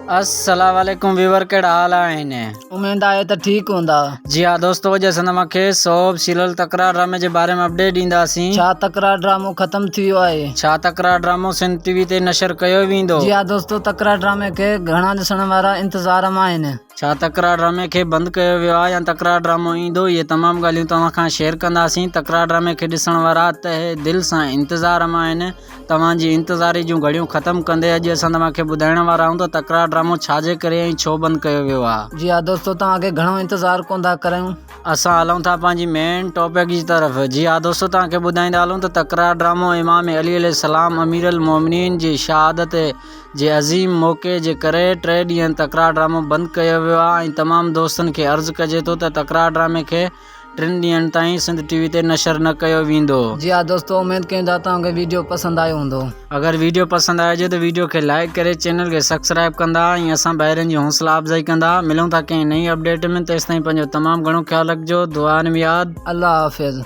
अस्सलाम वालेकुम व्यूवर केड़ा हाल आहिनि। उम्मीद आहे त ठीक हूंदा। जी हाँ दोस्तों, अॼु असां तव्हांखे सोब सीरियल तकरार ड्रामे जे बारे में अपडेट ॾींदासीं। छा तकरार ड्रामो खत्म थी वियो आहे? छा तकरार ड्रामो सिंध टीवी ते नशर कयो वेंदो? जी हाँ दोस्तों, तकरार ड्रामे के घणा ॾिसण वारा इंतज़ार में आहिनि। छा तकरार ड्रामे खे बंदि कयो वियो आहे या तकरार ड्रामो ईंदो, इहे तमामु ॻाल्हियूं तव्हां खां शेयर कंदासीं। तकरार ड्रामे खे ॾिसण वारा तहे दिलि सां इंतज़ार में आहिनि। तव्हांजी इंतज़ारी जूं घड़ियूं ख़त्म कंदे अॼु असां तव्हांखे ॿुधाइण वारा आहियूं त तकरार ड्रामो छाजे करे ऐं छो बंदि कयो वियो आहे। जी हाँ दोस्तों, तव्हांखे घणो इंतज़ार कोन था करूं। असां हलूं था पंहिंजी मेन टॉपिक जी तरफ़। जी हाँ दोस्तों, तव्हांखे ॿुधाईंदा हलूं त तकरार ड्रामो इमाम अली अलैहिस्सलाम अमीर अल मोमिनीन जी शहादत जे अज़ीम मौक़े जे करे 3 ॾींहंनि तकरार ड्रामो बंदि कयो वियो आहे ऐं तमामु दोस्तनि खे अर्ज़ु कजे थो त तकरार ड्रामे खे 3 ॾींहंनि ताईं सिंध टीवी ते नशर न कयो वेंदो। जी हाँ दोस्तों, उम्मीद कयूं था तव्हांखे वीडियो पसंदि आयो हूंदो। अगर वीडियो पसंदि आए त वीडियो खे लाइक करे चैनल खे सब्सक्राइब कंदा ऐं असां ॿाहिरनि जी हौसला अफ़ज़ाई कंदा। मिलूं था कंहिं नई अपडेट में, तेसिताईं पंहिंजो तमामु घणो ख्यालु रखिजो। दुआ में यादि। अल्लाह हाफ़िज़।